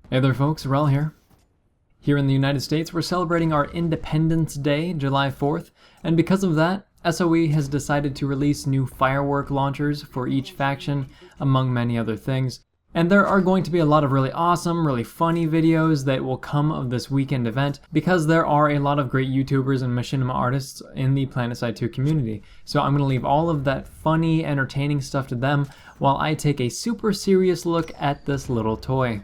Hey there folks, Rel here. Here in the United States, we're celebrating our Independence Day, July 4th, and because of that, SOE has decided to release new firework launchers for each faction, among many other things. And there are going to be a lot of really awesome, really funny videos that will come of this weekend event because there are a lot of great YouTubers and machinima artists in the PlanetSide 2 community. So I'm going to leave all of that funny, entertaining stuff to them while I take a super serious look at this little toy.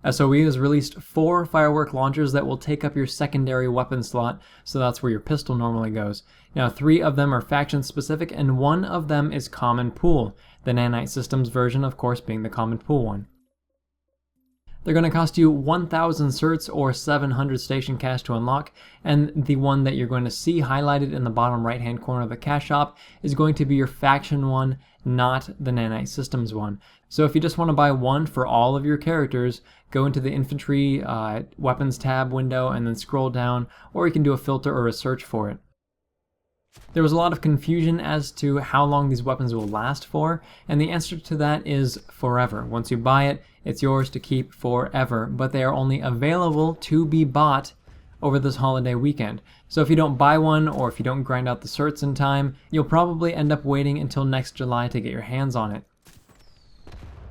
SOE has released 4 firework launchers that will take up your secondary weapon slot, so that's where your pistol normally goes. Now 3 of them are faction specific and 1 of them is common pool, the Nanite Systems version of course being the common pool one. They're going to cost you 1,000 certs or 700 station cash to unlock, and the one that you're going to see highlighted in the bottom right hand corner of the cash shop is going to be your faction one, not the Nanite Systems one. So if you just want to buy one for all of your characters, go into the infantry weapons tab window and then scroll down, or you can do a filter or a search for it. There was a lot of confusion as to how long these weapons will last for, and the answer to that is forever. Once you buy it, it's yours to keep forever, but they are only available to be bought over this holiday weekend. So if you don't buy one, or if you don't grind out the certs in time, you'll probably end up waiting until next July to get your hands on it.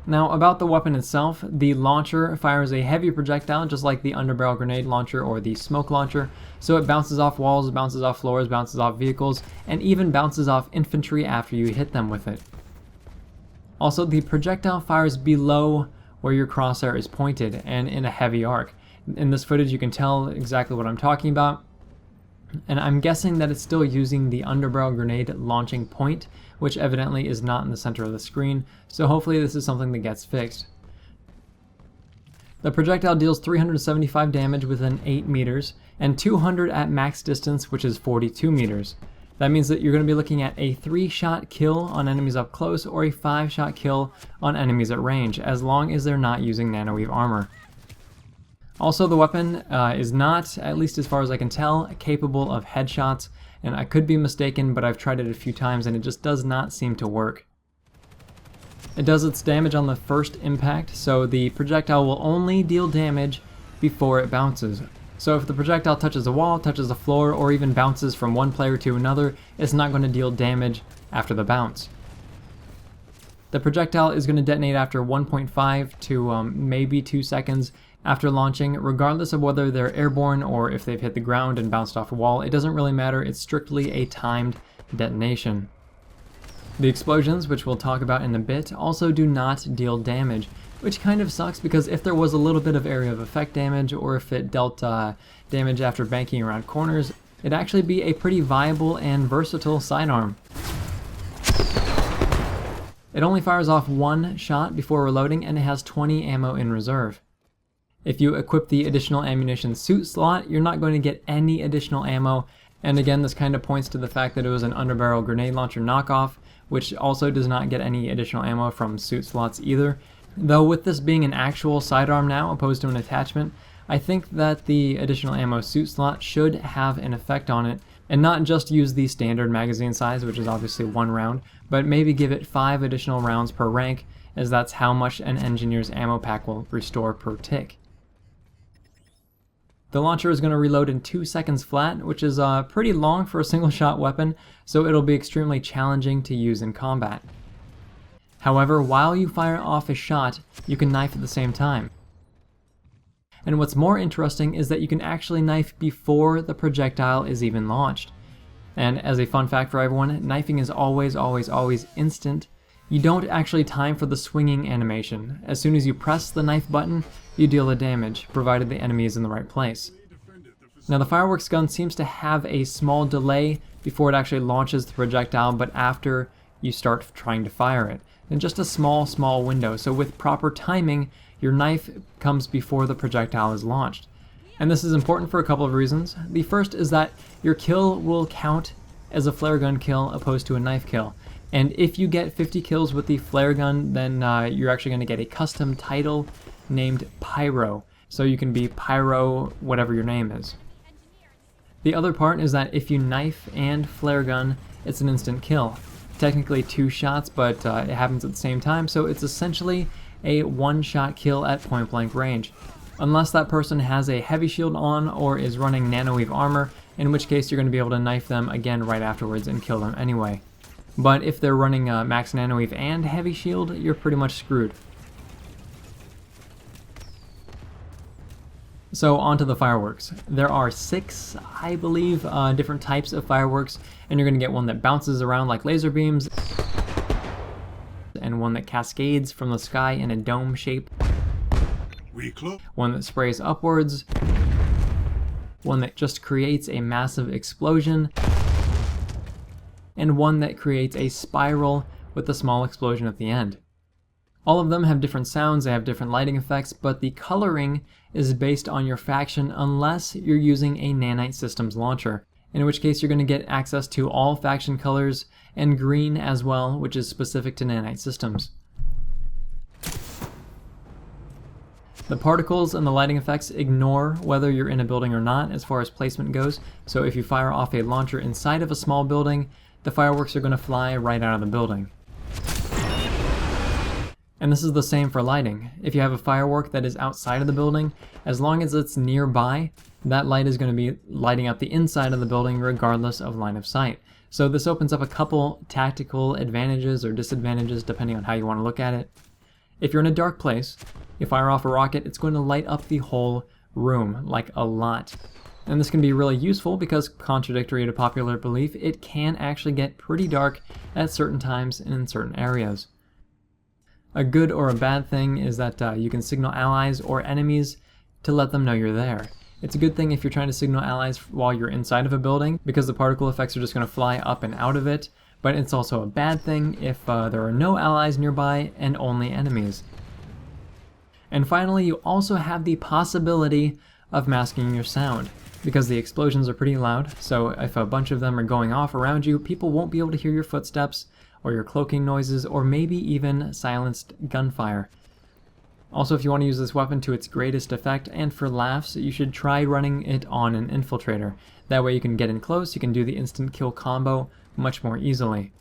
Now about the weapon itself, the launcher fires a heavy projectile just like the underbarrel grenade launcher or the smoke launcher, so it bounces off walls, bounces off floors, bounces off vehicles, and even bounces off infantry after you hit them with it. Also, the projectile fires below where your crosshair is pointed and in a heavy arc. In this footage you can tell exactly what I'm talking about, and I'm guessing that it's still using the underbarrel grenade launching point, which evidently is not in the center of the screen, so hopefully this is something that gets fixed. The projectile deals 375 damage within 8 meters, and 200 at max distance, which is 42 meters. That means that you're going to be looking at a 3-shot kill on enemies up close, or a 5-shot kill on enemies at range, as long as they're not using nanoweave armor. Also, the weapon is not, at least as far as I can tell, capable of headshots, and I could be mistaken, but I've tried it a few times and it just does not seem to work. It does its damage on the first impact, so the projectile will only deal damage before it bounces. So if the projectile touches a wall, touches the floor, or even bounces from one player to another, it's not going to deal damage after the bounce. The projectile is going to detonate after 1.5 to maybe 2 seconds after launching, regardless of whether they're airborne or if they've hit the ground and bounced off a wall. It doesn't really matter, it's strictly a timed detonation. The explosions, which we'll talk about in a bit, also do not deal damage, which kind of sucks because if there was a little bit of area of effect damage, or if it dealt damage after banking around corners, it'd actually be a pretty viable and versatile sidearm. It only fires off 1 shot before reloading, and it has 20 ammo in reserve. If you equip the additional ammunition suit slot, you're not going to get any additional ammo, and again this kind of points to the fact that it was an underbarrel grenade launcher knockoff, which also does not get any additional ammo from suit slots either. Though with this being an actual sidearm now opposed to an attachment, I think that the additional ammo suit slot should have an effect on it, and not just use the standard magazine size, which is obviously 1 round, but maybe give it 5 additional rounds per rank, as that's how much an engineer's ammo pack will restore per tick. The launcher is going to reload in 2 seconds flat, which is pretty long for a single shot weapon, so it'll be extremely challenging to use in combat. However, while you fire off a shot, you can knife at the same time. And what's more interesting is that you can actually knife before the projectile is even launched. And as a fun fact for everyone, knifing is always instant. You don't actually time for the swinging animation. As soon as you press the knife button, you deal the damage, provided the enemy is in the right place. Now the fireworks gun seems to have a small delay before it actually launches the projectile, but after you start trying to fire it. And just a small window, so with proper timing, your knife comes before the projectile is launched. And this is important for a couple of reasons. The first is that your kill will count as a flare gun kill opposed to a knife kill. And if you get 50 kills with the flare gun, then you're actually going to get a custom title named Pyro. So you can be Pyro whatever your name is. The other part is that if you knife and flare gun, it's an instant kill. Technically 2 shots, but it happens at the same time, so it's essentially a one-shot kill at point-blank range. Unless that person has a heavy shield on or is running nanoweave armor, in which case you're going to be able to knife them again right afterwards and kill them anyway. But if they're running max nanoweave and heavy shield, you're pretty much screwed. So onto the fireworks. There are 6, I believe, different types of fireworks, and you're going to get one that bounces around like laser beams, and one that cascades from the sky in a dome shape, one that sprays upwards, one that just creates a massive explosion, and one that creates a spiral with a small explosion at the end. All of them have different sounds, they have different lighting effects, but the coloring is based on your faction unless you're using a nanite systems launcher, in which case you're going to get access to all faction colors and green as well, which is specific to nanite systems. The particles and the lighting effects ignore whether you're in a building or not as far as placement goes, so if you fire off a launcher inside of a small building, the fireworks are going to fly right out of the building. And this is the same for lighting. If you have a firework that is outside of the building, as long as it's nearby, that light is going to be lighting up the inside of the building regardless of line of sight. So this opens up a couple tactical advantages or disadvantages depending on how you want to look at it. If you're in a dark place, you fire off a rocket, it's going to light up the whole room, like a lot. And this can be really useful because, contradictory to popular belief, it can actually get pretty dark at certain times and in certain areas. A good or a bad thing is that you can signal allies or enemies to let them know you're there. It's a good thing if you're trying to signal allies while you're inside of a building, because the particle effects are just going to fly up and out of it, but it's also a bad thing if there are no allies nearby and only enemies. And finally, you also have the possibility of masking your sound, because the explosions are pretty loud, so if a bunch of them are going off around you, people won't be able to hear your footsteps, or your cloaking noises, or maybe even silenced gunfire. Also, if you want to use this weapon to its greatest effect and for laughs, you should try running it on an infiltrator. That way you can get in close, you can do the instant kill combo much more easily.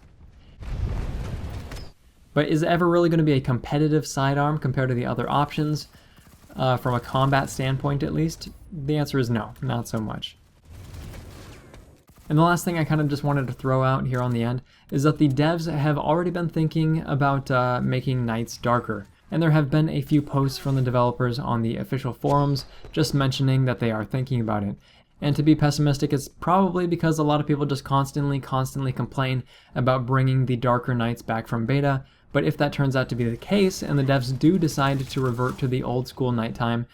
But is it ever really going to be a competitive sidearm compared to the other options? From a combat standpoint at least? The answer is no, not so much. And the last thing I kind of just wanted to throw out here on the end is that the devs have already been thinking about making nights darker. And there have been a few posts from the developers on the official forums just mentioning that they are thinking about it. And to be pessimistic, it's probably because a lot of people just constantly complain about bringing the darker nights back from beta. But if that turns out to be the case, and the devs do decide to revert to the old school nighttime,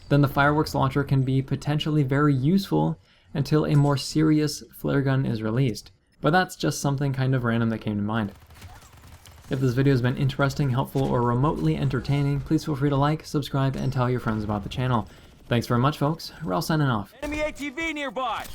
then the fireworks launcher can be potentially very useful until a more serious flare gun is released. But that's just something kind of random that came to mind. If this video has been interesting, helpful, or remotely entertaining, please feel free to like, subscribe, and tell your friends about the channel. Thanks very much, folks. We're all signing off. Enemy ATV nearby!